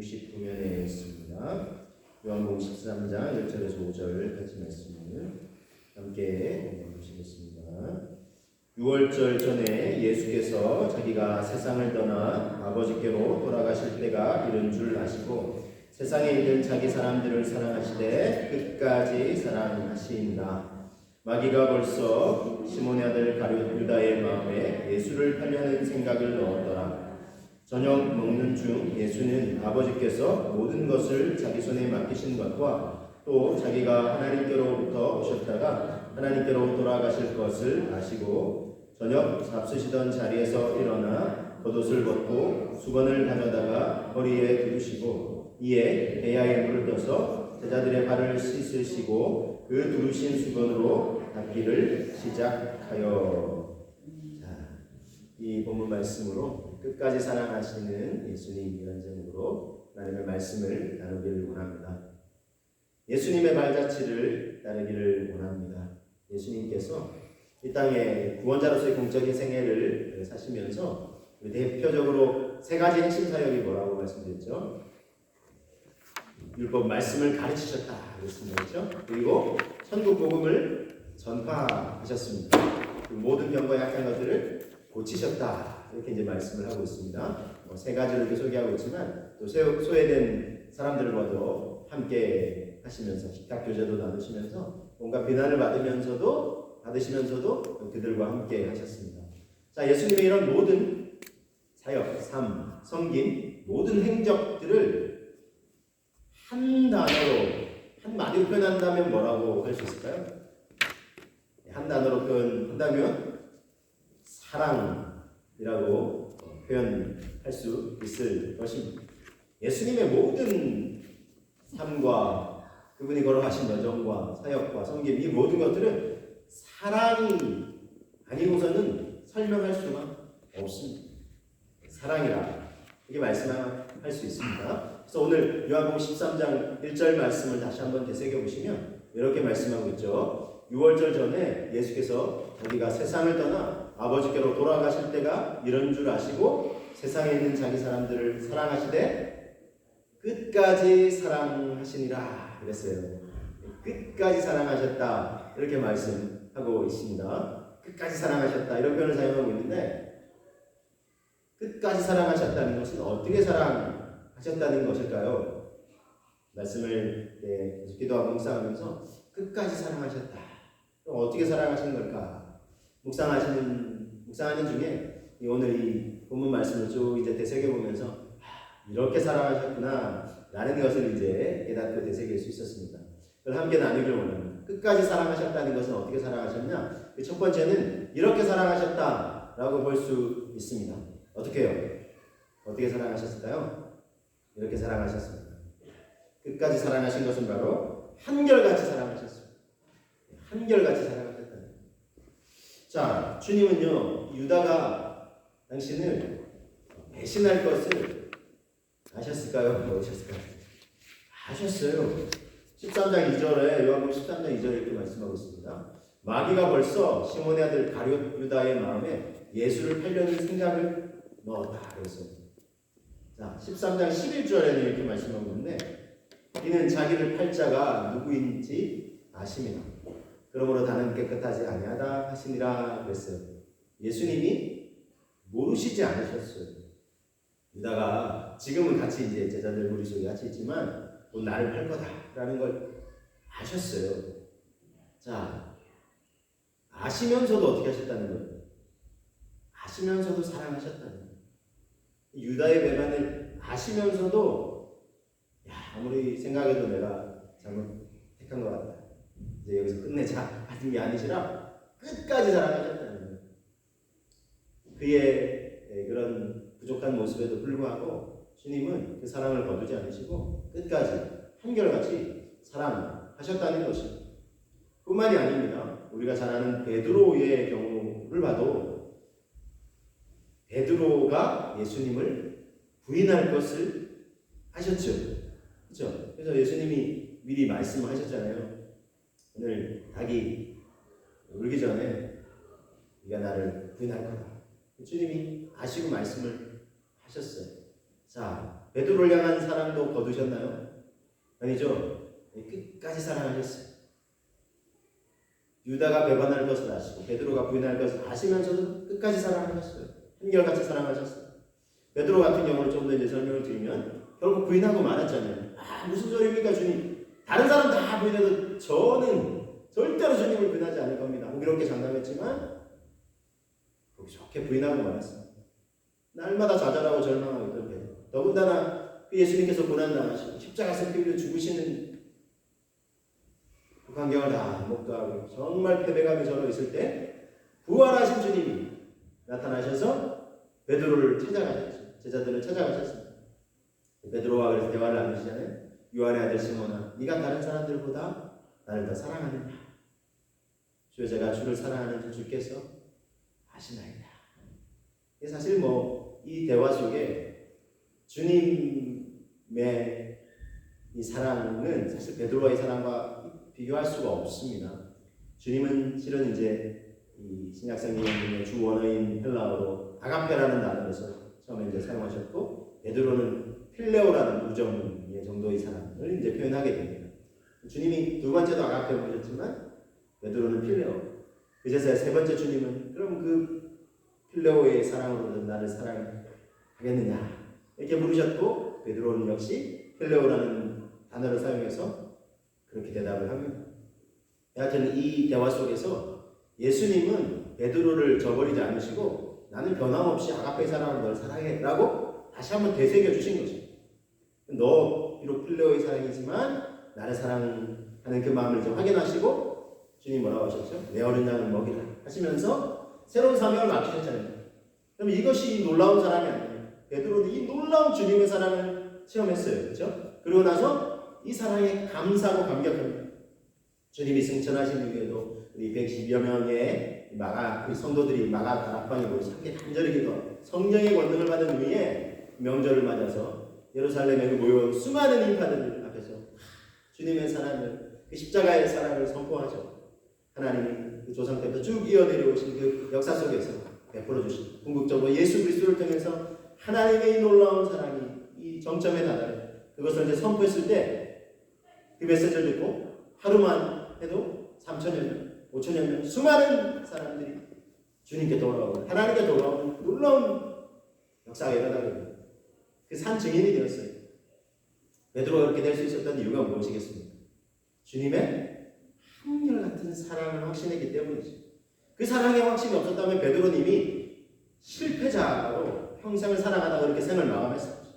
269면에 있습니다. 요한복음 13장 1절에서 5절까지 말씀을 함께 보시겠습니다. 6월절 전에 예수께서 자기가 세상을 떠나 아버지께로 돌아가실 때가 이른 줄 아시고 세상에 있는 자기 사람들을 사랑하시되 끝까지 사랑하시니라. 마귀가 벌써 시몬의 아들 가룟 유다의 마음에 예수를 팔려는 생각을 넣었더라. 저녁 먹는 중 예수는 아버지께서 모든 것을 자기 손에 맡기신 것과 또 자기가 하나님께로부터 오셨다가 하나님께로 돌아가실 것을 아시고 저녁 잡수시던 자리에서 일어나 겉옷을 벗고 수건을 가져다가 허리에 두르시고 이에 배야에 물을 떠서 제자들의 발을 씻으시고 그 두르신 수건으로 닦기를 시작하여. 이 본문 말씀으로 끝까지 사랑하시는 예수님 이런 제목으로 하나님의 말씀을 나누기를 원합니다. 예수님의 발자취를 따르기를 원합니다. 예수님께서 이 땅에 구원자로서의 공적인 생애를 사시면서 대표적으로 세 가지 핵심 사역이 뭐라고 말씀드렸죠? 율법 말씀을 가르치셨다 그랬습니다. 그렇죠? 그리고 천국 복음을 전파하셨습니다. 모든 병과 약한 것들을 고치셨다 이렇게 이제 말씀을 하고 있습니다. 세 가지를 이렇게 소개하고 있지만 또 소외된 사람들과도 함께 하시면서 식탁 교제도 나누시면서 뭔가 비난을 받으시면서도 그들과 함께 하셨습니다. 자, 예수님의 이런 모든 사역, 삶, 섬김, 모든 행적들을 한 단어로 한 마디로 표현한다면 뭐라고 할 수 있을까요? 한 단어로 표현한다면 사랑이라고 표현할 수 있을 것입니다. 예수님의 모든 삶과 그분이 걸어가신 여정과 사역과 섬김 이 모든 것들은 사랑이 아니고서는 설명할 수가 없습니다. 사랑이라 이렇게 말씀할 수 있습니다. 그래서 오늘 요한복음 13장 1절 말씀을 다시 한번 되새겨보시면 이렇게 말씀하고 있죠. 6월절 전에 예수께서 자기가 세상을 떠나 아버지께로 돌아가실 때가 이런 줄 아시고 세상에 있는 자기 사람들을 사랑하시되 끝까지 사랑하시니라 그랬어요. 끝까지 사랑하셨다 이렇게 말씀하고 있습니다. 끝까지 사랑하셨다 이런 표현을 사용하고 있는데 끝까지 사랑하셨다는 것은 어떻게 사랑하셨다는 것일까요? 말씀을 계속 기도하고 묵상하면서 끝까지 사랑하셨다. 그럼 어떻게 사랑하시는 걸까? 묵상하는 중에 오늘 이 본문 말씀을 쭉 이제 되새겨보면서 이렇게 사랑하셨구나 라는 것을 이제 깨닫고 되새길 수 있었습니다. 그걸 함께 나누기를 원합니다. 끝까지 사랑하셨다는 것은 어떻게 사랑하셨냐? 첫 번째는 이렇게 사랑하셨다라고 볼 수 있습니다. 어떻게 해요? 어떻게 사랑하셨을까요? 이렇게 사랑하셨습니다. 끝까지 사랑하신 것은 바로 한결같이 사랑하셨습니다. 한결같이 사랑하셨다는 거예요. 자, 주님은요, 유다가 당신을 배신할 것을 아셨을까요? 모르셨을까요? 아셨어요. 13장 2절에 요한복음 13장 2절에 이렇게 말씀하고 있습니다. 마귀가 벌써 시몬의 아들 가룟 유다의 마음에 예수를 팔려는 생각을 넣었다 그랬어요. 자, 13장 11절에는 이렇게 말씀하고 있는데 이는 자기를 팔 자가 누구인지 아심이라. 그러므로 다는 깨끗하지 아니하다 하시니라 그랬어요. 예수님이 모르시지 않으셨어요. 유다가 지금은 같이 이제 제자들 무리 속에 같이 있지만 곧 나를 팔 거다라는 걸 아셨어요. 자, 아시면서도 어떻게 하셨다는 거예요? 아시면서도 사랑하셨다는 거예요. 유다의 배반을 아시면서도 아무리 생각해도 내가 잘못 택한 것 같다. 이제 여기서 끝내자 같은 게 아니시라 끝까지 사랑하셨다는 거예요. 그의 그런 부족한 모습에도 불구하고 주님은 그 사랑을 거두지 않으시고 끝까지 한결같이 사랑하셨다는 것입니다. 뿐만이 아닙니다. 우리가 잘 아는 베드로의 경우를 봐도 베드로가 예수님을 부인할 것을 하셨죠. 그렇죠? 그래서 예수님이 미리 말씀하셨잖아요. 오늘 닭이 울기 전에 네가 나를 부인할 거다. 주님이 아시고 말씀을 하셨어요. 자, 베드로를 향한 사랑도 거두셨나요? 아니죠. 끝까지 사랑하셨어요. 유다가 배반할 것을 아시고 베드로가 부인할 것을 아시면서도 끝까지 사랑하셨어요. 한결같이 사랑하셨어요. 베드로 같은 경우는 좀 더 이제 설명을 드리면 결국 부인하고 말았잖아요. 무슨 소리입니까 주님? 다른 사람 다 부인해도 저는 절대로 주님을 부인하지 않을 겁니다. 호기롭게 장담했지만 그렇게 좋게 부인하고 말았어요. 날마다 좌절하고 절망하고 있던 베드로. 더군다나 예수님께서 고난당하시고 십자가에서 피 흘려 죽으시는 그 광경을 다 목도하고 정말 패배감이 절로 있을 때 부활하신 주님이 나타나셔서 베드로를 찾아가셨죠. 제자들을 찾아가셨습니다. 베드로와 그래서 대화를 나누시잖아요. 요한의 아들 시몬아, 네가 다른 사람들보다 나를 더 사랑하느냐? 주여, 제가 주를 사랑하는 주께서 아시나이다. 사실 이 대화 속에 주님의 이 사랑은 사실 베드로의 사랑과 비교할 수가 없습니다. 주님은 실은 이제 이 신약성경의 주 원어인 헬라어로 아가페라는 단어에서 처음에 이제 사용하셨고, 베드로는 필레오라는 우정의 정도의 사랑을 이제 표현하게 됩니다. 주님이 두 번째도 아가페 보셨지만 베드로는 필레오. 그제서야 세 번째 주님은 그럼 그 필레오의 사랑으로 나를 사랑하겠느냐 이렇게 물으셨고, 베드로는 역시 필레오라는 단어를 사용해서 그렇게 대답을 합니다. 하여튼 이 대화 속에서 예수님은 베드로를 저버리지 않으시고 나는 변함없이 아가페 사랑으로 널 사랑해 라고 다시 한번 되새겨 주신 거죠. 너 비록 필레오의 사랑이지만 나를 사랑하는 그 마음을 이제 확인하시고 주님 뭐라고 하셨죠? 내 어린 양을 먹이라 하시면서 새로운 사명을 맡기셨잖아요. 그럼 이것이 놀라운 사랑이 아니에요. 베드로는 이 놀라운 주님의 사랑을 체험했어요. 그렇죠? 그러고 나서 이 사랑에 감사하고 감격합니다. 주님이 승천하신 이후에도 우리 110여 명의 성도들이 마가 다락방에 모여서 함께 간절히 기도, 성령의 권능을 받은 후에 명절을 맞아서 예루살렘에 모여온 수많은 인파들 앞에서 주님의 사랑을, 그 십자가의 사랑을 선포하죠. 하나님이 그 조상 때부터 쭉 이어내려오신 그 역사 속에서 베풀어 주신 궁극적으로 예수 그리스도를 통해서 하나님의 이 놀라운 사랑이 이 정점에 다다른 그것을 이제 선포했을 때 그 메시지를 듣고 하루만 해도 3,000여 명, 5,000여 명 수많은 사람들이 주님께 돌아오고 하나님께 돌아오는 놀라운 역사가 일어나게 됩니다. 그 산 증인이 되었어요. 베드로가 그렇게 될 수 있었던 이유가 무엇이겠습니까? 주님의 한결같은 사랑을 확신했기 때문이죠. 그 사랑의 확신이 없었다면 베드로는 이미 실패자로 평생을 살아가다가 그렇게 생을 마감했었죠.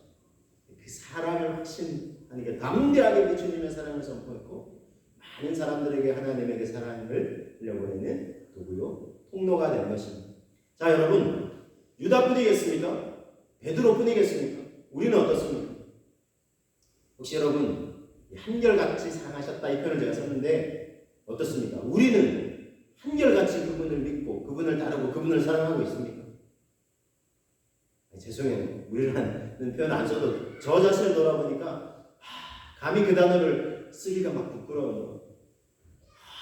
그 사랑을 확신하는 게 담대하게 주님의 사랑을 선포했고 많은 사람들에게 하나님의 그 사랑을 흘려보내는 도구요 통로가 된 것입니다. 자, 여러분, 유다뿐이겠습니까? 베드로뿐이겠습니까? 우리는 어떻습니까? 혹시 여러분 한결같이 사랑하셨다 이 표현을 제가 썼는데 어떻습니까? 우리는 한결같이 그분을 믿고 그분을 따르고 그분을 사랑하고 있습니까? 죄송해요. 우리라는 표현 안 써도 저 자신을 돌아보니까 감히 그 단어를 쓰기가 막 부끄러운 거.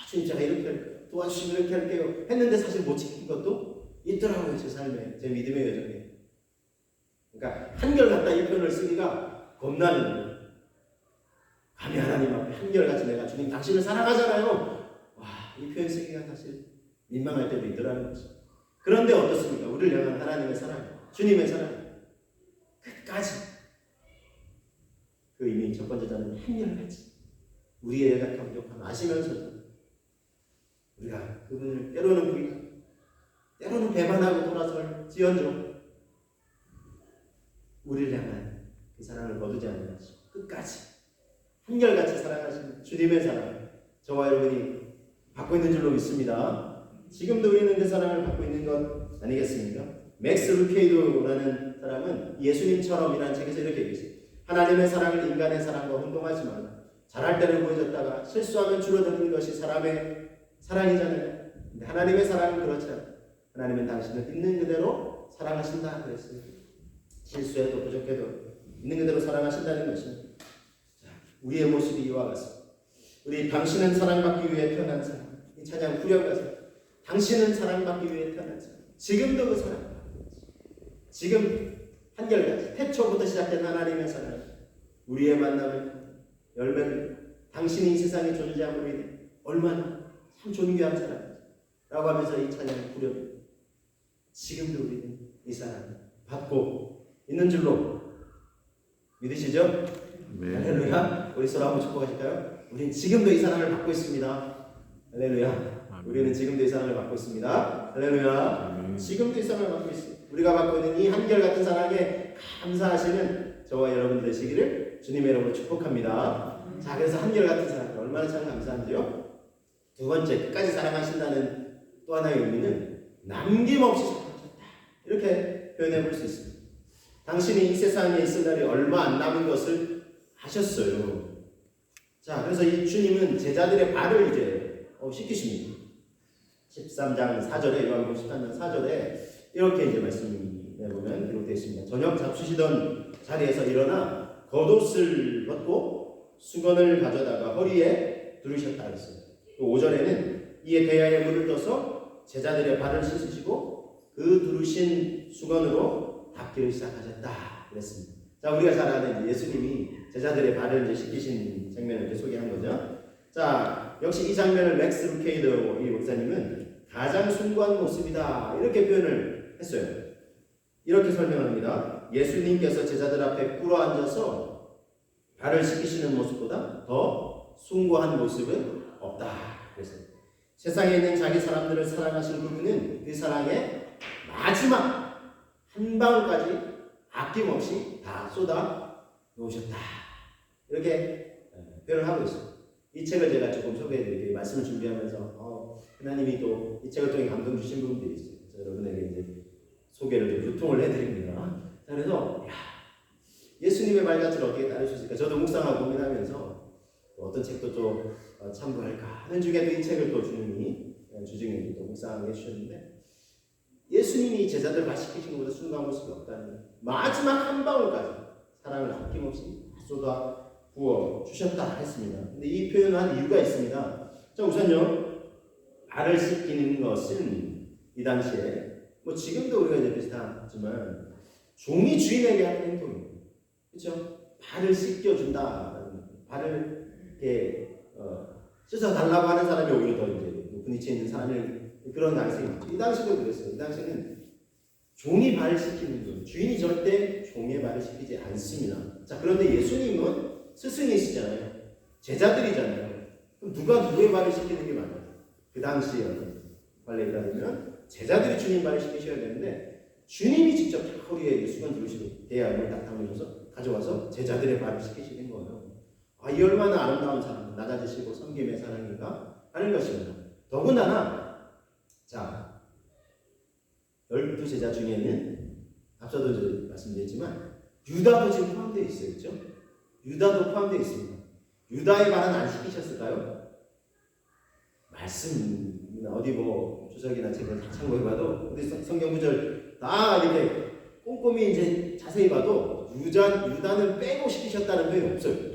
주님 제가 이렇게 도와주시면 이렇게 할게요 했는데 사실 못 지킨 것도 있더라고요. 제 삶에, 제 믿음의 여정에. 그러니까 한결같다 이 표현을 쓰기가 겁나는 거예요. 감히 하나님 앞에 한결같이 내가 주님 당신을 사랑하잖아요. 이 표현 쓰기가 사실 민망할 때도 있더라는 거죠. 그런데 어떻습니까? 우리를 향한 하나님의 사랑, 주님의 사랑 끝까지 그 이미 첫 번째 자는 한결같이 우리의 연약함 부족함 아시면서도 우리가 그분을 때로는 부인하고 때로는 배반하고 돌아설 지연종 우리를 향한 그 사랑을 거두지 않는 것이 끝까지 한결같이 사랑하시는 주님의 사랑 저와 여러분이 받고 있는 줄로 믿습니다. 지금도 우리는 그 사랑을 받고 있는 것 아니겠습니까? 맥스 루케이도라는 사람은 예수님처럼이라는 책에서 이렇게 얘기했어요. 하나님의 사랑을 인간의 사랑과 혼동하지 말라. 잘할 때는 보여줬다가 실수하면 줄어드는 것이 사람의 사랑이잖아요. 근데 하나님의 사랑은 그렇지 않아요. 하나님은 당신을 있는 그대로 사랑하신다 그랬어요. 실수해도 부족해도 있는 그대로 사랑하신다는 것입니다. 자, 우리의 모습이 이와 같습니다. 우리 당신은 사랑받기 위해 태어난 사람. 이 찬양 후렴가서 당신은 사랑받기 위해 태어난 사람. 지금도 그 사랑받고 있어요. 지금 한결같이 태초부터 시작된 하나님의 사랑, 우리의 만남을 열매를 당신이 이 세상에 존재함으로 인해 얼마나 참 존귀한 사랑이라고 하면서 이 찬양을 부르며 지금도 우리는 이 사랑을 받고 있는 줄로 믿으시죠? 네. 할렐루야. 우리 서로 한번 축복하실까요? 우리는 지금도 이 사랑을 받고 있습니다. 할렐루야. 우리는 지금도 이 사랑을 받고 있습니다. 할렐루야. 지금도 이 사랑을 받고 있습니다. 우리가 받고 있는 이 한결같은 사랑에 감사하시는 저와 여러분 되시기를 주님의 이름으로 축복합니다. 자, 그래서 한결같은 사랑 얼마나 참 감사한지요? 두 번째, 끝까지 사랑하신다는 또 하나의 의미는 남김없이 사랑하셨다, 이렇게 표현해 볼 수 있습니다. 당신이 이 세상에 있을 날이 얼마 안 남은 것을 아셨어요. 자, 그래서 이 주님은 제자들의 발을 이제 씻기십니다. 13장 4절에, 요한복음 13장 4절에 이렇게 이제 말씀이 보면 기록되어 있습니다. 저녁 잡수시던 자리에서 일어나 겉옷을 벗고 수건을 가져다가 허리에 두르셨다 했어요. 또 5절에는 이에 대야에 물을 떠서 제자들의 발을 씻으시고 그 두르신 수건으로 닦기를 시작하셨다 그랬습니다. 자, 우리가 잘 아는 예수님이 제자들의 발을 이제 씻기신 장면을 이렇게 소개한 거죠. 자, 역시 이 장면을 맥스 루케이더 이 목사님은 가장 숭고한 모습이다, 이렇게 표현을 했어요. 이렇게 설명합니다. 예수님께서 제자들 앞에 꿇어 앉아서 발을 씻기시는 모습보다 더 숭고한 모습은 없다. 그래서 세상에 있는 자기 사람들을 사랑하신 그분은 그 사랑의 마지막 한 방울까지 아낌없이 다 쏟아 놓으셨다, 이렇게 표현을 하고 있습니다. 이 책을 제가 조금 소개해드릴게요. 말씀을 준비하면서 하나님이 또 이 책을 통해 감동 주신 부분들이 있어요. 그래서 여러분에게 이제 소개를 좀 유통을 해드립니다. 자, 그래서 예수님의 말같이를 어떻게 따를 수 있을까? 저도 묵상하고 고민하면서 어떤 책도 좀 참고할까 하는 중에도 이 책을 또 주님이 주중에 또 묵상하게 해주셨는데, 예수님이 제자들 발 씻기신 것보다 숭고한 모습이 없다는, 마지막 한 방울까지 사랑을 아낌없이 쏟아 부어 주셨다 했습니다. 근데 이 표현을 한 이유가 있습니다. 자, 우선요, 발을 씻기는 것은 이 당시에 지금도 우리가 이제 비슷하지만 종이 주인에게 하는 행동이에요. 그렇죠? 발을 씻겨준다, 발을 이렇게 씻어달라고 하는 사람이 오히려 더 이제 높은 위치에 있는 사람을, 그런 당시에 있죠. 이 당시도 그랬어요. 이 당시에는 종이 발을 씻기는 거예요. 주인이 절대 종의 발을 씻기지 않습니다. 자, 그런데 예수님은 스승이시잖아요. 제자들이잖아요. 그럼 누가 누구의 발을 씻기는 게 맞아요? 그 당시에 관례에 따르면 제자들이 주님 발을 씻기셔야 되는데, 주님이 직접 허리에 수건 두르시고 대야를 딱 담으셔서 가져와서 제자들의 발을 씻기시는 거예요. 이 얼마나 아름다운 사랑, 낮아지시고 섬김의 사랑인가 하는 것입니다. 더군다나, 자, 12제자 중에는 앞서도 이제 말씀드렸지만 유다도 지금 포함되어 있어요. 그렇죠? 유다도 포함되어 있습니다. 유다의 발은 안 씻기셨을까요? 말씀 어디 주석이나 책을 다 참고해봐도, 우리 성경 구절 다 이렇게 꼼꼼히 이제 자세히 봐도 유다는 빼고 씻기셨다는 표현이 없어요.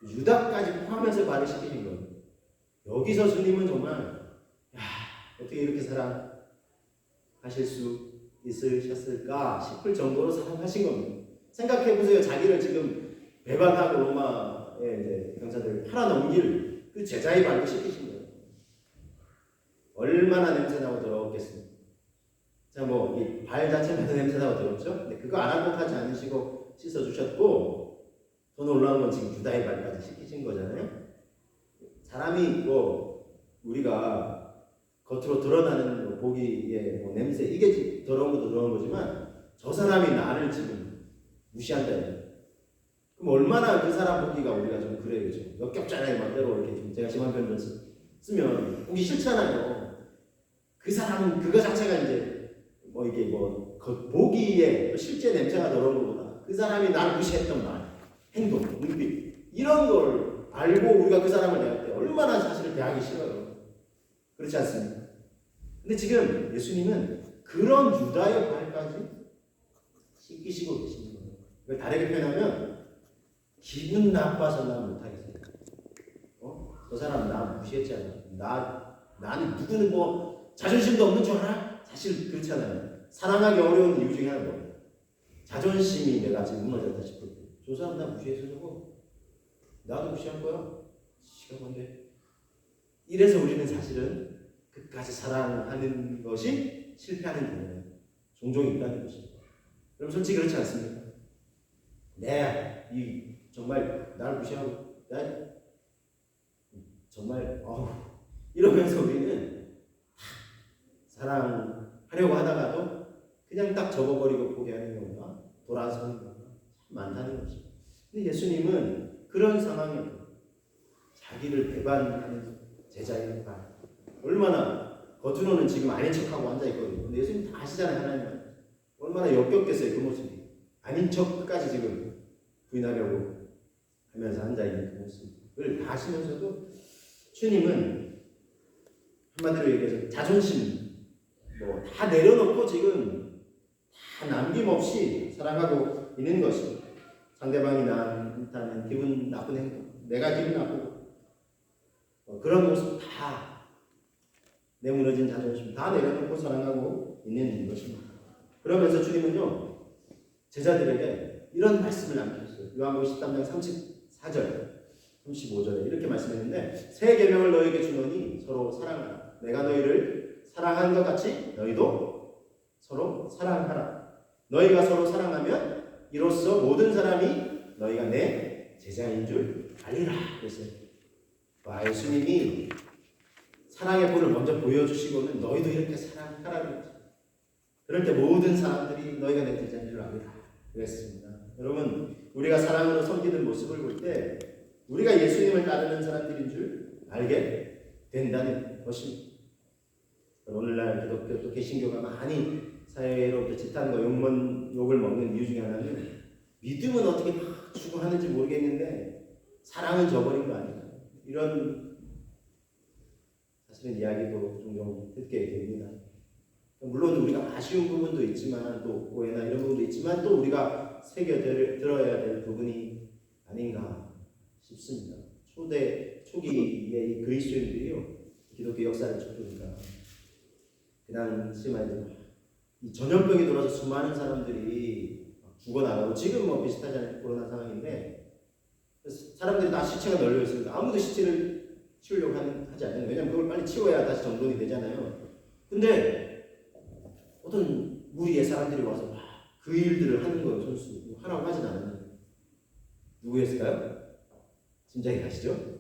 유다까지 포함해서 발을 씻기신 거예요. 여기서 주님은 정말 어떻게 이렇게 사랑하실 수 있으셨을까 싶을 정도로 사랑하신 겁니다. 생각해보세요. 자기를 지금 배반하고 로마의 이제 병사들을 팔아넘길 그 제자의 발도 씻기신 거예요. 얼마나 냄새나고 더러웠겠습니까? 자, 이 발 자체마다 냄새나고 더럽죠? 근데 그거 아랑곳하지 않으시고 씻어주셨고, 더 놀라운 건 지금 유다의 발까지 씻기신 거잖아요. 사람이 우리가 겉으로 드러나는 보기에 냄새, 이게 더러운 것도 더러운 거지만, 저 사람이 나를 지금 무시한다. 그럼 얼마나 그 사람 보기가 우리가 좀 그래요. 좀 역겹잖아요. 막 때로 이렇게 좀 제가 심한 표현을 쓰면 보기 싫잖아요. 그 사람은 그거 자체가 이제 이게 보기에 실제 냄새가 더러운 것보다 그 사람이 나를 무시했던 말, 행동, 눈빛, 이런 걸 알고 우리가 그 사람을 대할 때 얼마나 사실을 대하기 싫어요. 그렇지 않습니까? 근데 지금 예수님은 그런 유다의 발까지 씻기시고 계시는 거예요. 다르게 표현하면 기분 나빠서 나 못하겠어요. 저 사람 나 무시했잖아. 나는 누구는 자존심도 없는 줄 알아? 사실 그렇잖아요. 사랑하기 어려운 이유 중에 하나가 뭐예요? 자존심이 내가 지금 무너졌다 싶을 때, 저 사람 나 무시해서 저거 나도 무시할 거야. 시가 뭔데? 이래서 우리는 사실은 끝까지 사랑하는 것이 실패하는 경우가 종종 있다는 것입니다. 그럼 솔직히 그렇지 않습니까? 이 정말 나를 무시하고 나 정말 이러면서 우리는 사랑하려고 하다가도 그냥 딱 접어버리고 포기하는 경우가 돌아서는 경우가 참 많다는 것입니다. 근데 예수님은 그런 상황에 자기를 배반하는 제자의 말 얼마나 겉으로는 지금 아닌 척하고 앉아있거든요. 근데 예수님 다 아시잖아요. 하나님 얼마나 역겹겠어요. 그 모습이 아닌 척 끝까지 지금 부인하려고 하면서 앉아있는 그 모습을 다 아시면서도 주님은 한마디로 얘기해서 자존심 다 내려놓고 지금 다 남김없이 사랑하고 있는 것이 상대방이 나한테는 기분 나쁜 행동, 내가 기분 나쁘고 그런 모습 다 내무너진 자존심 다 내려놓고 사랑하고 있는 것입니다. 그러면서 주님은요 제자들에게 이런 말씀을 남기셨어요. 요한복음 13장 34절 35절에 이렇게 말씀했는데 새 계명을 너희에게 주노니 서로 사랑하라. 내가 너희를 사랑한 것 같이 너희도 서로 사랑하라. 너희가 서로 사랑하면 이로써 모든 사람이 너희가 내 제자인 줄 알리라. 그랬어요. 예수님이 사랑의 본을 먼저 보여주시고는 너희도 이렇게 사랑하라고 했죠. 그럴 때 모든 사람들이 너희가 내 제자인 줄 알리라. 그랬습니다. 여러분 우리가 사랑으로 섬기는 모습을 볼 때 우리가 예수님을 따르는 사람들인 줄 알게 된다는 것입니다. 오늘날 기독교 또 개신교가 많이 사회로 지탄과 욕을 먹는 이유 중에 하나는 믿음은 어떻게 막 추구하는지 모르겠는데 사랑은 저버린 거 아닌가 이런 사실은 이야기도 종종 듣게 됩니다. 물론 우리가 아쉬운 부분도 있지만 또 오해나 이런 부분도 있지만 또 우리가 새겨들어야 될 부분이 아닌가 싶습니다. 초기의 이 그리스도인들이요 기독교 역사를 쭉 보니까 그냥 심하게 이 전염병이 돌아서 수많은 사람들이 죽어나가고 지금 비슷하잖아요. 코로나 상황인데 사람들이 다 시체가 널려 있습니다. 아무도 시체를 치우려고 하지 않아요. 왜냐하면 그걸 빨리 치워야 다시 정돈이 되잖아요. 근데 어떤 무리의 사람들이 와서 그 일들을 하는 거예요. 선수 하라고 하진 않았는데 누구였을까요? 짐작이 가시죠?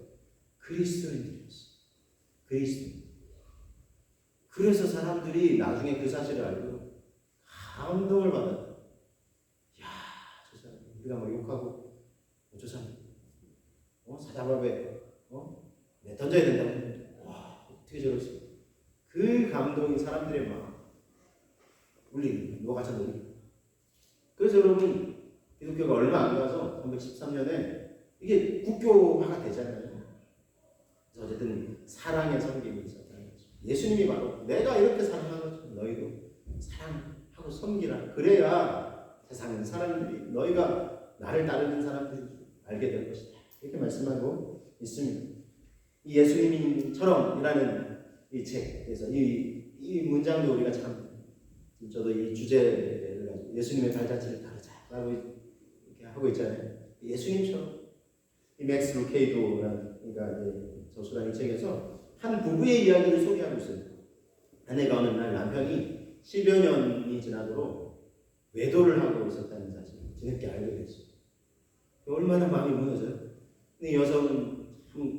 그리스도인들이었어요. 그리스도인. 그래서 사람들이 나중에 그 사실을 알고 감동을 받아요. 저 사람 우리가 막 욕하고 저 사람 사자밥에 던져야 된다고 어떻게 저러지? 그 감동이 사람들의 마음 울리는 노가찬 놀이. 그래서 여러분 기독교가 얼마 안 가서 313년에 이게 국교화가 되잖아요. 그래서 어쨌든 사랑의 섬김이 있었다는 거죠. 예수님이 바로 내가 이렇게 사랑하는 것처럼 너희도 사랑하고 섬기라. 그래야 세상 사람들이 너희가 나를 따르는 사람들인 줄 알게 될 것이다. 이렇게 말씀하고 있습니다. 이 예수님처럼이라는 이 책에서 이 문장도 우리가 참 저도 이 주제를 가지고 예수님의 발자취를 따르자라고 이렇게 하고 있잖아요. 예수님처럼 이 맥스 루케이도라는 그러니까 저수라는 책에서 한 부부의 이야기를 소개하고 있어요. 아내가 어느 날 남편이 10여 년이 지나도록 외도를 하고 있었다는 사실을 뒤늦게 알게 됐어요. 얼마나 마음이 무너져요. 근데 여성은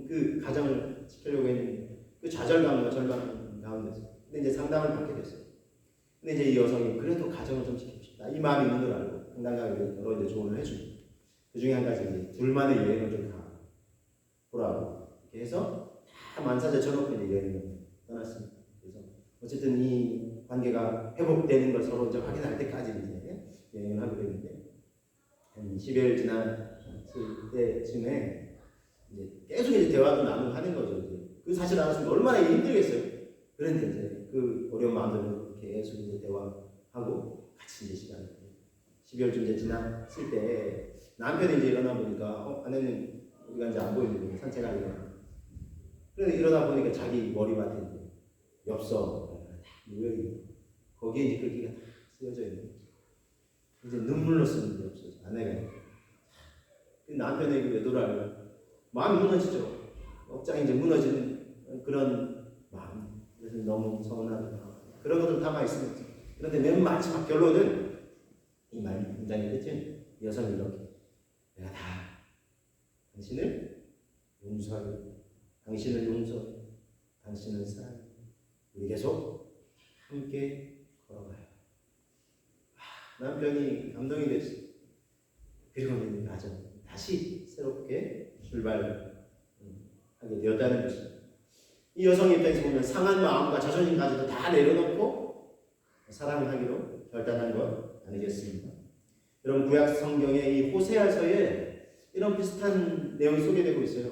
그 가정을 지키려고 했는데 그 좌절감과 절망 가운데서 근데 이제 상담을 받게 됐어요. 근데 이제 이 여성이 그래도 가정을 좀 지킵시다. 이 마음이 있는 걸 알고 상담가에 여러 이제 조언을 해줍니다. 그 중에 한 가지 이제 둘만의 여행을 좀 보라고 이렇게 해서 다 만사제 쳐놓고 이제 여행을 떠났습니다. 그래서 어쨌든 이 관계가 회복되는 걸 서로 이제 확인할 때까지 이제 여행을 하게 되는데 한 10일 지났을 때쯤에 이제 계속 이제 대화도 나누고 하는 거죠. 이제 그 사실 알았으면 얼마나 힘들겠어요. 그런데 이제 그 어려운 마음들을 계속 이제 대화하고 같이 이제 시간을 12월쯤 이제 지났을 때 남편이 이제 일어나 보니까 아내는 우리가 이제 안 보이는데 산책하니까 그래서 일어나 보니까 자기 머리맡에 이제 엽서 딱 놓여 있는 거기에 이제 글귀가 딱 쓰여져 있는 거죠. 이제 눈물로 쓰는 게 없어요. 아내가 남편에게 외도를 마음이 무너지죠. 억장이 이제 무너지는 그런 마음. 그래서 너무 서운하다. 그런 것들 담아 있습니다. 그런데 맨 마지막 결론은 이 문장의 끝은 여성이 이렇게 내가 다 당신을 용서하고 당신을 용서하고 당신을 사랑해. 우리 계속 함께 걸어가요. 남편이 감동이 됐어요. 그리고 맞아. 다시 새롭게 출발하게 되었다는 것입니다. 이 여성 입장에서 보면 상한 마음과 자존심까지도 다 내려놓고 사랑을 하기로 결단한 것 아니겠습니까? 여러분 구약 성경의 이 호세아서에 이런 비슷한 내용이 소개되고 있어요.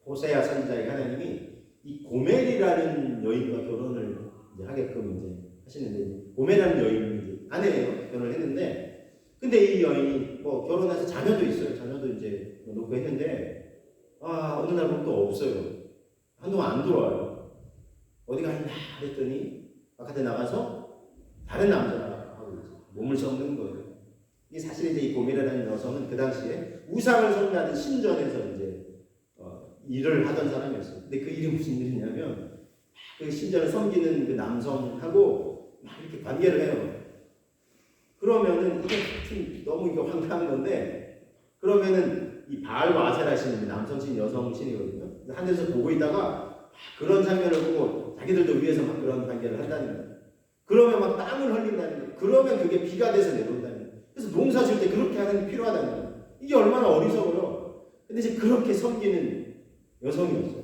호세아 선지자의 하나님이 이 고멜이라는 여인과 결혼을 이제 하게끔 이제 하시는데 고멜이라는 여인이 아내예요. 결혼을 했는데 근데 이 여인이 뭐 결혼해서 자녀도 있어요. 자녀도 이제 놓고 했는데 어느 날 보면 또 없어요. 한동안 안 들어와요. 어디 갔나 했더니 바깥에 나가서 다른 남자하고 몸을 썩는 거예요. 이게 사실 이제 이 고멜이라는 여성은 그 당시에 우상을 숭배하는 신전에서 이제 일을 하던 사람이었어요. 근데 그 일이 무슨 일이냐면 그 신전을 섬기는 그 남성하고 막 이렇게 관계를 해요. 그러면은 이게 너무 이거 황당한 건데 그러면은 이 바알과 아세라 신이 남성 신, 여성 신이거든요. 한 데서 보고 있다가 그런 장면을 보고 자기들도 위에서 막 그런 관계를 한다는 거예요. 그러면 막 땀을 흘린다는 거예요. 그러면 그게 비가 돼서 내려온다는 거예요. 그래서 농사 지을 때 그렇게 하는 게 필요하다는 거예요. 이게 얼마나 어리석어요. 근데 이제 그렇게 섬기는 여성이었어요.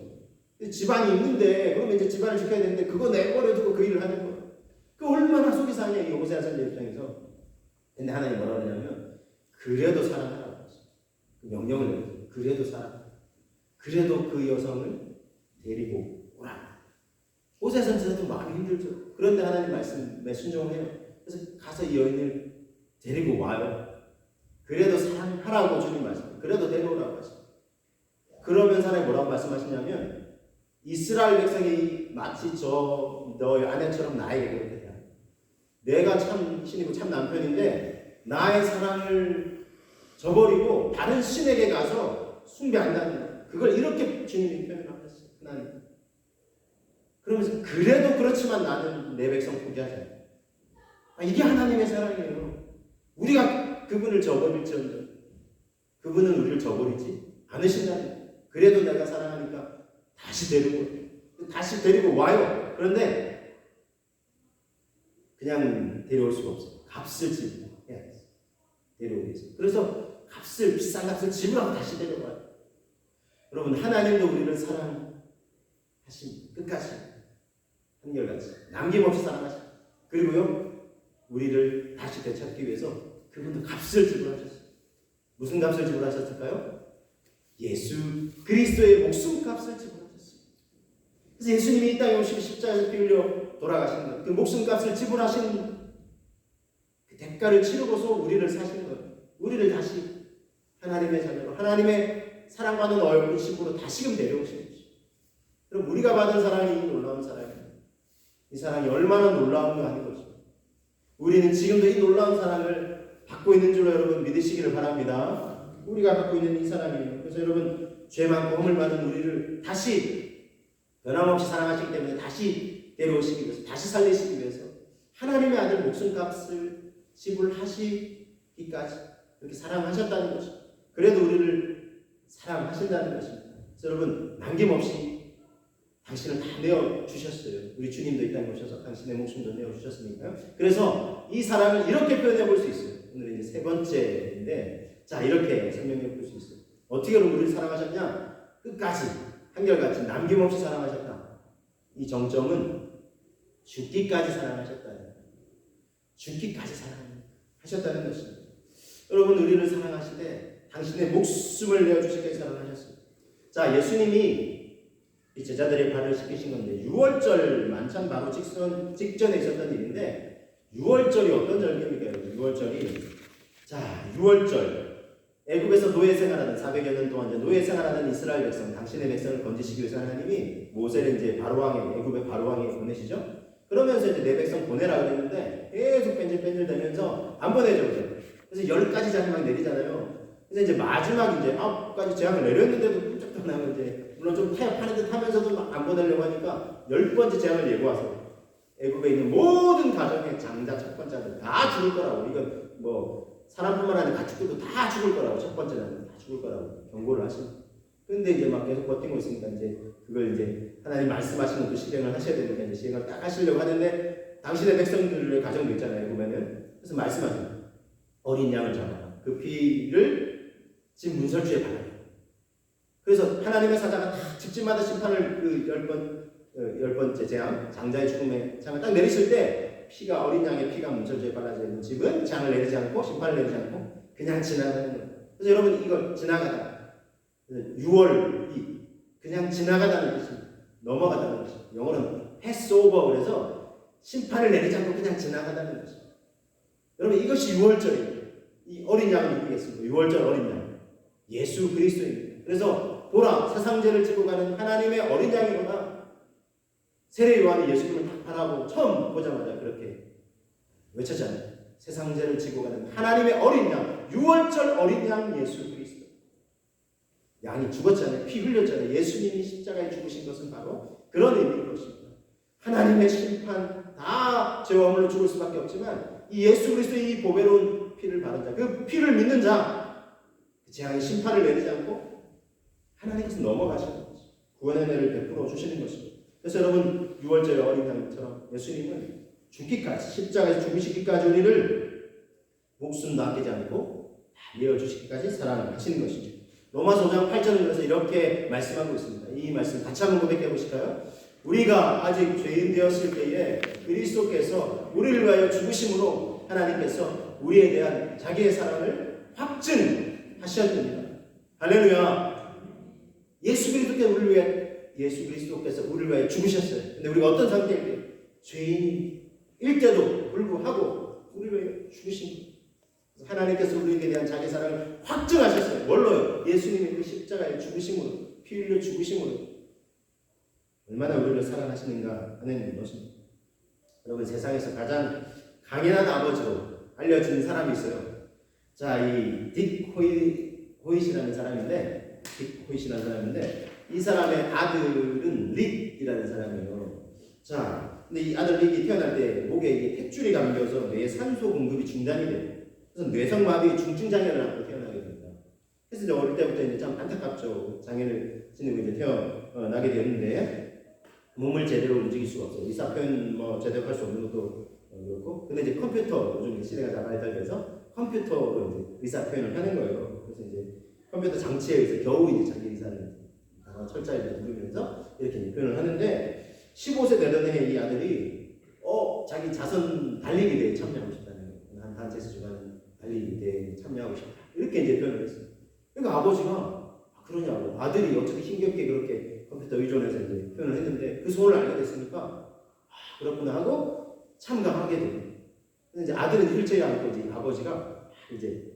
집안이 있는데 그러면 이제 집안을 지켜야 되는데 그거 내버려두고 그 일을 하는 거예요. 그 얼마나 속이 상해 이 호세아 선지자 입장에서. 근데 하나님 뭐라고 하냐면 그래도 사랑하라고 했어요. 그 명령을 내렸어요. 그래도 사랑. 그래도 그 여성을 데리고 오라. 호세아 선지자도 마음이 힘들죠. 그런데 하나님 말씀에 순종을 해요. 그래서 가서 이 여인을 데리고 와요. 그래도 사랑하라고 주님 말씀. 그래도 데려오라고 하시죠. 그러면 하나님 뭐라고 말씀하시냐면 이스라엘 백성이 마치 너의 아내처럼 나에게 그렇게 돼. 내가 참 신이고 참 남편인데 나의 사랑을 저버리고 다른 신에게 가서 숭배한다는 거예요. 그걸 이렇게 주님이 표현을 하셨어요. 하나님. 그러면서 그래도 그렇지만 나는 내 백성 포기하지 않아. 이게 하나님의 사랑이에요. 우리가 그분을 저버릴지언정 그분은 우리를 저버리지 않으신다는 거예요. 그래도 내가 사랑하니까 다시 데리고 와요. 그런데 그냥 데려올 수가 없어요. 값을 지불해야 돼요. 데려오기 위해서. 그래서 비싼 값을 지불하고 다시 데려와요. 여러분 하나님도 우리를 사랑하신 끝까지 한결같이 남김없이 사랑하신 그리고요 우리를 다시 되찾기 위해서 그분도 값을 지불하셨어요. 무슨 값을 지불하셨을까요? 예수 그리스도의 목숨값을 지불하셨어요. 그래서 예수님이 이 땅에 오시고 십자가에서 피 흘려 돌아가신 것, 그 목숨값을 지불하신 그 대가를 치르고서 우리를 사신 거예요. 우리를 다시 하나님의 자녀로 하나님의 사랑받는 얼굴 신부로 다시금 내려오신 거죠. 그럼 우리가 받은 사랑이 놀라운 사랑이에요. 이 사랑이 얼마나 놀라운가 하는 거죠. 우리는 지금도 이 놀라운 사랑을 받고 있는 줄로 여러분 믿으시기를 바랍니다. 우리가 갖고 있는 이 사랑이에요. 그래서 여러분 죄 많고 허물 많은 우리를 다시 변함없이 사랑하시기 때문에 다시 데려오시기 위해서 다시 살리시기 위해서 하나님의 아들 목숨값을 지불하시기까지 그렇게 사랑하셨다는 것이죠. 그래도 우리를 사랑하신다는 것입니다. 그래서 여러분 남김없이 당신을 다 내어주셨어요. 우리 주님도 이 땅에 오셔서 당신의 목숨도 내어주셨으니까요. 그래서 이 사랑을 이렇게 표현해 볼 수 있어요. 오늘 이제 세 번째인데 자 이렇게 설명해 볼 수 있어요. 어떻게 우리를 사랑하셨냐? 끝까지 한결같이 남김없이 사랑하셨다. 이 정점은 죽기까지 사랑하셨다는 거예요. 죽기까지 사랑하셨다는 것입니다. 여러분 우리를 사랑하시되 당신의 목숨을 내어주시기까지 사랑하셨어요. 자 예수님이 이 제자들의 발을 씻기신 건데 6월절 만찬 바로 직전에 있었던 일인데 6월절이 어떤 절기입니까? 6월절이 자 6월절 애굽에서 노예 생활하는 400여 년 동안 이제 노예 생활하는 이스라엘 백성 당신의 백성을 건지시기 위해서 하나님이 모세를 이제 바로 왕에 애굽의 바로 왕에 보내시죠. 그러면서 이제 내 백성 보내라 그랬는데 계속 뺀질뺀질대면서 안 보내죠. 그래서 10가지 장을 막 내리잖아요. 그래서 이제 마지막 이제 9가지 재앙을 내렸는데도 뚝뚝 나면 이제 물론 좀 타협하는 듯 하면서도 막 안 보내려고 하니까 10번째 재앙을 예고하세요. 애굽에 있는 모든 가정의 장자 첫 번째 아들 다 죽을 거라고. 이건 뭐 사람뿐만 아니라 가축들도 다 죽을 거라고. 첫 번째 아들 다 죽을 거라고 경고를 하십니다. 근데 이제 막 계속 버티고 있으니까 이제 그걸 이제 하나님 말씀하시는 또 실행을 하셔야 되니까 이제 시행을 딱 하시려고 하는데 당신의 백성들의 가정도 있잖아요. 보면은 그래서 말씀하십니다. 어린 양을 잡아라. 그 피를 집 문설주에 발라요. 그래서 하나님의 사자가 다 집집마다 심판을 그 10번째 재앙, 장자의 죽음의 장을 딱 내리실 때 피가 어린 양의 피가 문설주에 발라져 있는 집은 장을 내리지 않고 심판을 내리지 않고 그냥 지나가는 거예요. 그래서 여러분 이걸 지나가다 6월이 그냥 지나가다는 뜻입니다. 넘어가다는 뜻입니다. 영어로는 pass over 그래서 심판을 내리지 않고 그냥 지나가다는 뜻입니다. 여러분 이것이 6월절입니다. 이 어린 양을 이루겠습니다. 6월절 어린 양 예수 그리스도입니다. 그래서 보라 세상 죄를 지고 가는 하나님의 어린 양이구나. 세례 요한이 예수님을 딱 바라보고 처음 보자마자 그렇게 외쳤잖아요. 세상 죄를 지고 가는 하나님의 어린 양 6월절 어린 양 예수 그리스도. 양이 죽었잖아요. 피 흘렸잖아요. 예수님이 십자가에 죽으신 것은 바로 그런 의미인 것입니다. 하나님의 심판 다 죄와 허물로 죽을 수밖에 없지만 이 예수 그리스도의 이 보배로운 피를 바른 자, 그 피를 믿는 자, 그 재앙의 심판을 내리지 않고 하나님께서 넘어가시는 것이죠. 구원의 은혜를 베풀어 주시는 것입니다. 그래서 여러분 6월절의 어린 양처럼 예수님은 죽기까지 십자가에서 죽으시기까지 우리를 목숨도 아끼지 않고 다 내어주시기까지 사랑을 하시는 것이죠. 로마서 5장 8절을 들어서 이렇게 말씀하고 있습니다. 이 말씀 같이 한번 고백해 보실까요? 우리가 아직 죄인 되었을 때에 그리스도께서 우리를 위하여 죽으심으로 하나님께서 우리에 대한 자기의 사랑을 확증하셨습니다. 할렐루야. 예수 그리스도께서 우리를 위하여 죽으셨어요. 근데 우리가 어떤 상태일 때 죄인일 때도 불구하고 우리를 위하여 죽으신 거예요. 하나님께서 우리에게 대한 자기 사랑을 확증하셨어요. 뭘로요? 예수님의 그 십자가에 죽으심으로, 피 흘려 죽으심으로 얼마나 우리를 사랑하시는가 하는 것입니다. 여러분 세상에서 가장 강인한 아버지로 알려진 사람이 있어요. 자, 이 딕 호잇이라는 사람인데, 이 사람의 아들은 릭이라는 사람이에요. 자, 근데 이 아들 릭이 태어날 때 목에 이 탯줄이 감겨서 뇌에 산소 공급이 중단이 돼요. 그래서 뇌성마비 중증장애를 갖고 태어나게 됩니다. 그래서 이제 어릴 때부터 이제 참 안타깝죠. 장애를 지니고 이제 태어나게 되는데 몸을 제대로 움직일 수가 없어요. 의사 표현 뭐 제대로 할 수 없는 것도 그렇고. 근데 이제 컴퓨터 요즘 시대가 다 발달돼서 컴퓨터로 이제 의사 표현을 하는 거예요. 그래서 이제 컴퓨터 장치에 의해서 겨우 이제 자기 의사를 철자에 누르면서 이렇게 표현을 하는데 15세 되던 해에 이 아들이 자기 자선 달리기 대회에 참여하고 싶다는 거예요. 한 단체에서 주관하는 달리기 대회에 참여하고 싶다. 이렇게 이제 표현을 했어요. 그러니까 아버지가 그러냐고. 아들이 어떻게 힘겹게 그렇게 컴퓨터 의존해서 이제 표현을 했는데 그 소원을 알게 됐으니까 그렇구나 하고 참가하게 돼요. 근데 이제 아들은 휠체어에 앉고 이제 아버지가 이제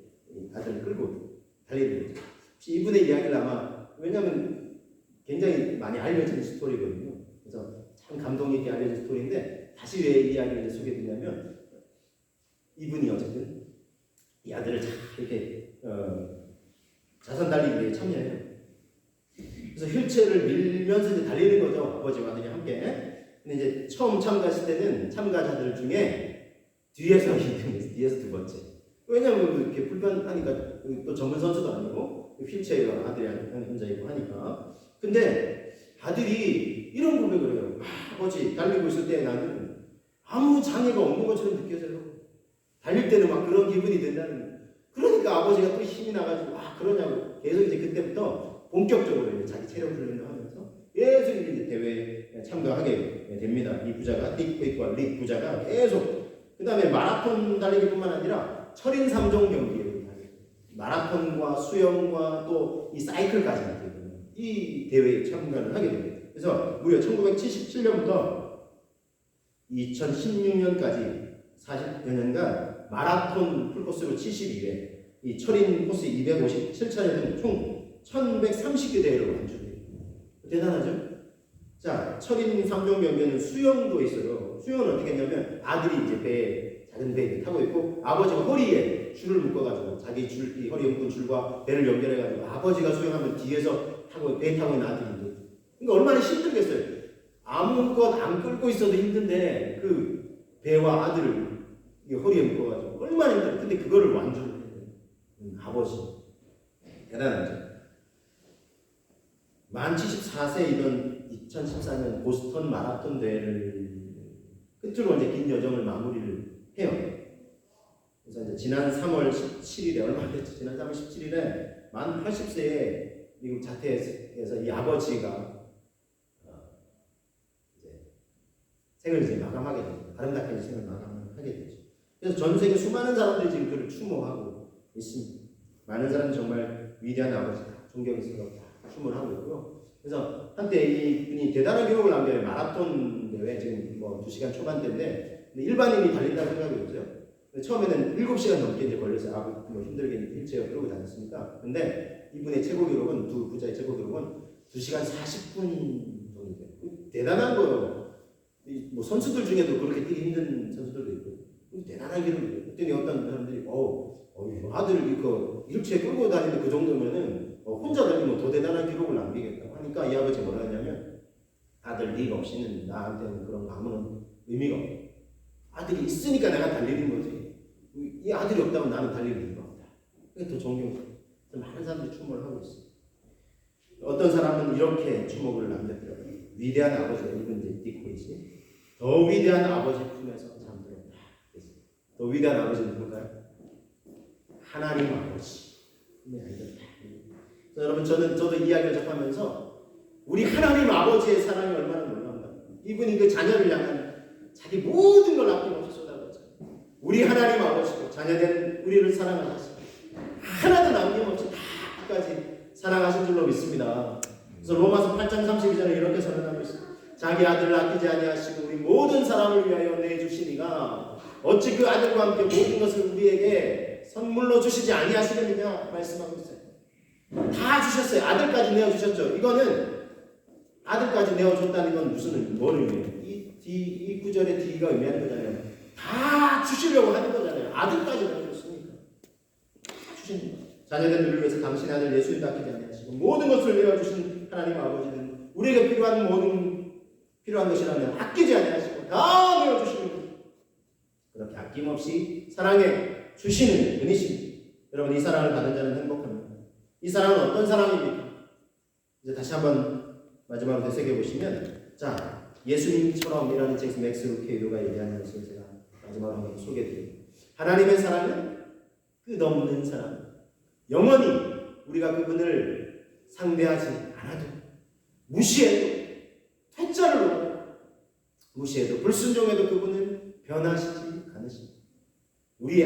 아들을 끌고 달리는 거죠. 혹시 이분의 이야기를 아마 왜냐하면 굉장히 많이 알려진 스토리거든요. 그래서 참 감동 있게 알려진 스토리인데 다시 왜 이 이야기를 소개드리냐면 이분이 어쨌든 이 아들을 이렇게 자선 달리기에 참여해요. 그래서 휠체어를 밀면서 이제 달리는 거죠. 아버지와 아들이 함께. 근데 이제 처음 참가했을 때는 참가자들 중에 뒤에서 2등이었어요. 뒤에서 두 번째. 왜냐면 이렇게 불편하니까 또 전문 선수도 아니고 휠체어 아들이 앉아있고 하니까. 근데 아들이 이런 고백을 해요. 아버지 달리고 있을 때 나는 아무 장애가 없는 것처럼 느껴져요. 달릴 때는 막 그런 기분이 든다는 거예요. 그러니까 아버지가 또 힘이 나가지고 그러냐고 계속 이제 그때부터 본격적으로 이제 자기 체력 훈련을 하면서 계속 이제 대회에 참가하게 됩니다. 이 부자가 릭 부자가 계속 그 다음에 마라톤 달리기뿐만 아니라 철인 3종 경기에 마라톤과 수영과 또 이 사이클까지 이 대회에 참가를 하게 됩니다. 그래서 무려 1977년부터 2016년까지 40여 년간 마라톤 풀코스로 72회, 이 철인 코스 257차례 등 총 1130개 대회로 완주돼요. 대단하죠? 자, 철인 3종 경기에는 수영도 있어요. 수영은 어떻게 했냐면 아들이 이제 배에 작은 배에 타고 있고 아버지가 허리에 줄을 묶어가지고 자기 이 허리에 묶은 줄과 배를 연결해가지고 아버지가 수영하면 뒤에서 배 타고 있는 아들이 이제 그러니까 얼마나 힘들겠어요. 아무것 안 끌고 있어도 힘든데 그 배와 아들을 허리에 묶어가지고 얼마나 힘들어. 근데 그거를 완주를 해요. 아버지 대단하죠. 만 74세이던 2014년 보스턴 마라톤 대회를 끝으로 이제 긴 여정을 마무리를 해요. 그래서 이제 지난 3월 17일에 얼마 됐죠? 지난 3월 17일에 만 80세에 미국 자택에서 이 아버지가 이제 생을 이제 마감하게 됩니다. 아름답게 생을 마감하게 되죠. 그래서 전 세계 수많은 사람들이 지금 그를 추모하고 있습니다. 많은 사람들이 정말 위대한 아버지다, 존경스럽다 추모하고 있고요. 그래서 한때 이분이 대단한 기록을 남겨요. 마라톤 대회 지금 뭐 2시간 초반대인데 일반인이 달린다고 생각이 없어요. 처음에는 7시간 넘게 이제 걸렸어요. 뭐 힘들게 일체어 그러고 다녔으니까. 근데 이분의 최고 기록은 두 부자의 최고 기록은 2시간 40분 정도 돼요. 대단한 거예요. 뭐 선수들 중에도 그렇게 뛰기 힘든 선수들도 있고 대단한 기록이에요. 그랬더니 어떤 사람들이 아들을 이거 일체에 끌고 다니는 그 정도면은 혼자 달리면 더 대단한 기록을 남기겠다고 하니까 이 아버지 뭐라 하냐면 아들 네가 없이는 나한테는 그런 거 아무런 의미가 없다. 아들이 있으니까 내가 달리는 거지. 이 아들이 없다면 나는 달릴 이유가 없다. 그게 더 존경스러워. 많은 사람들이 추모를 하고 있어요. 어떤 사람은 이렇게 추모를 남겼더라고요. 위대한 아버지가 이분 이제 디코이지. 더 위대한 아버지 품에서 잠들었다. 더 위대한 아버지는 누굴까요? 하나님 아버지. 여러분 저도 이야기를 접하면서 우리 하나님 아버지의 사랑이 얼마나 놀라운가. 이분이 그 자녀를 향한 자기 모든 걸 아낌없이 쏟아붓잖아요. 우리 하나님 아버지도 자녀된 우리를 사랑하셨습니다. 하나도 남김없이 다 끝까지 사랑하신 줄로 믿습니다. 그래서 로마서 8장 32절에 이렇게 선언하고 있습니다. 자기 아들을 아끼지 아니하시고 우리 모든 사람을 위하여 내주시니가 어찌 그 아들과 함께 모든 것을 우리에게 선물로 주시지 아니하시겠느냐 말씀하고 있어요. 다 주셨어요. 아들까지 내어주셨죠. 이거는 아들까지 내어줬다는 건 뭘 의미해요? 이 구절의 D가 의미하는 거잖아요. 다 주시려고 하는 거잖아요. 아들까지 내어줬으니까. 다 주신 거예요. 자녀된 우리를 위해서 당신의 아들 예수를 아끼지 아니하시고 모든 것을 내어주신 하나님 아버지는 우리에게 필요한 모든 필요한 것이라면 아끼지 아니하시고 다 내어주시는 거예요. 그렇게 아낌없이 사랑해 주시는 분이십니다. 여러분 이 사랑을 받은 자는 행복합니다. 이 사랑은 어떤 사랑입니까? 이제 다시 한번 마지막으로 되새겨보시면 자 예수님처럼이라는 책에서 맥스 루케이도가 얘기하는 것을 제가 마지막으로 한번 소개해드립니다. 하나님의 사랑은 끝없는 사랑. 영원히 우리가 그분을 상대하지 않아도 무시해도 퇴짜를 놓아도 무시해도 불순종해도 그분은 변하시지 않으십니다.